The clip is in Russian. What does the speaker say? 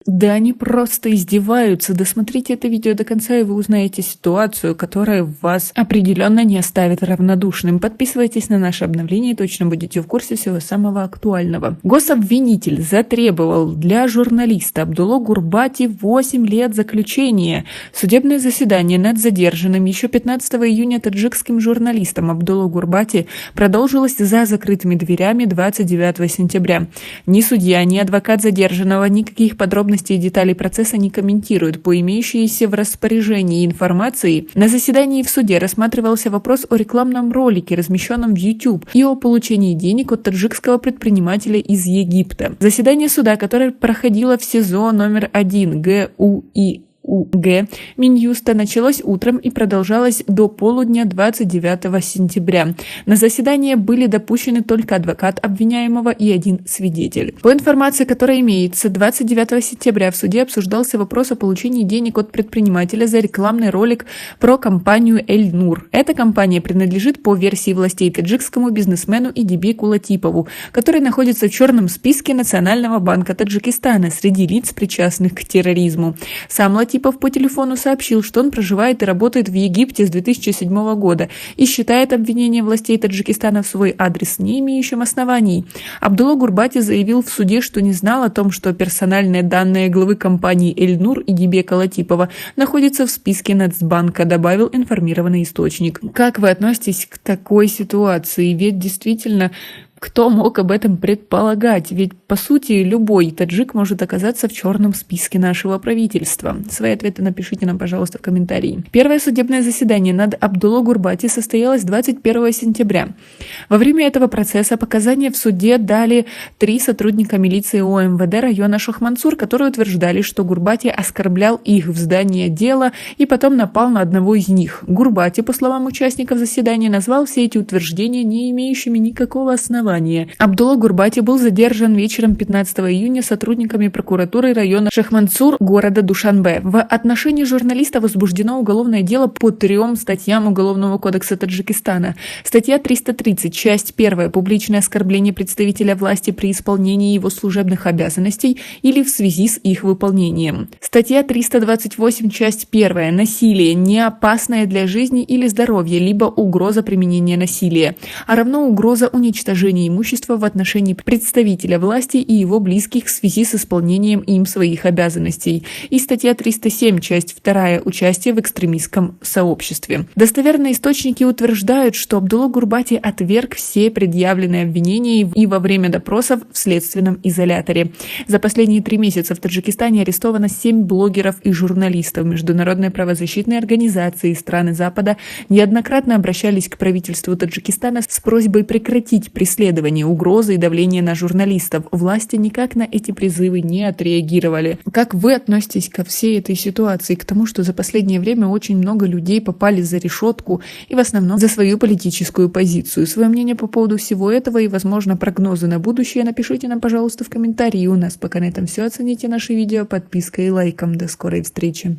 Да они просто издеваются. Досмотрите это видео до конца, и вы узнаете ситуацию, которая вас определенно не оставит равнодушным. Подписывайтесь на наше обновление и точно будете в курсе всего самого актуального. Гособвинитель затребовал для журналиста Абдулло Гурбати 8 лет заключения. Судебное заседание над задержанным еще 15 июня таджикским журналистом Абдулло Гурбати продолжилось за закрытыми дверями 29 сентября. Ни судья, ни адвокат задержанного никаких подробностей и деталей процесса не комментируют. По имеющейся в распоряжении информации, на заседании в суде рассматривался вопрос о рекламном ролике, размещенном в YouTube, и о получении денег от таджикского предпринимателя из Египта. Заседание суда, которое проходило в СИЗО номер 1 ГУИ Минюста, началось утром и продолжалось до полудня 29 сентября. На заседание были допущены только адвокат обвиняемого и один свидетель. По информации, которая имеется, 29 сентября в суде обсуждался вопрос о получении денег от предпринимателя за рекламный ролик про компанию «Эль-Нур». Эта компания принадлежит по версии властей таджикскому бизнесмену Идибеку Латипову, который находится в черном списке Национального банка Таджикистана среди лиц, причастных к терроризму. Сам Латипов по телефону сообщил, что он проживает и работает в Египте с 2007 года и считает обвинение властей Таджикистана в свой адрес не имеющим оснований. Абдулло Гурбати заявил в суде, что не знал о том, что персональные данные главы компании «Эль-Нур» Идибека Латипова находятся в списке Нацбанка, добавил информированный источник. Как вы относитесь к такой ситуации? Ведь действительно, кто мог об этом предполагать? Ведь, по сути, любой таджик может оказаться в черном списке нашего правительства. Свои ответы напишите нам, пожалуйста, в комментарии. Первое судебное заседание над Абдулло Гурбати состоялось 21 сентября. Во время этого процесса показания в суде дали 3 сотрудника милиции ОМВД района Шахмансур, которые утверждали, что Гурбати оскорблял их в здании отдела и потом напал на одного из них. Гурбати, по словам участников заседания, назвал все эти утверждения не имеющими никакого основания. Абдулло Гурбати был задержан вечером 15 июня сотрудниками прокуратуры района Шахмансур города Душанбе. В отношении журналиста возбуждено уголовное дело по 3 статьям Уголовного кодекса Таджикистана. Статья 330, часть 1. Публичное оскорбление представителя власти при исполнении его служебных обязанностей или в связи с их выполнением. Статья 328, часть 1. Насилие, не опасное для жизни или здоровья, либо угроза применения насилия, а равно угроза уничтожения имущества в отношении представителя власти и его близких в связи с исполнением им своих обязанностей. И статья 307, часть 2. Участие в экстремистском сообществе. Достоверные источники утверждают, что Абдулло Гурбати отверг все предъявленные обвинения и во время допросов в следственном изоляторе. За последние 3 месяца в Таджикистане арестовано 7 блогеров и журналистов. Международные правозащитные организации и страны Запада неоднократно обращались к правительству Таджикистана с просьбой прекратить преследование, угрозы и давление на журналистов. Власти никак на эти призывы не отреагировали. Как вы относитесь ко всей этой ситуации, к тому, что за последнее время очень много людей попали за решетку и в основном за свою политическую позицию? Свое мнение по поводу всего этого и, возможно, прогнозы на будущее напишите нам, пожалуйста, в комментарии. У нас пока на этом все. Оцените наше видео подпиской и лайком. До скорой встречи.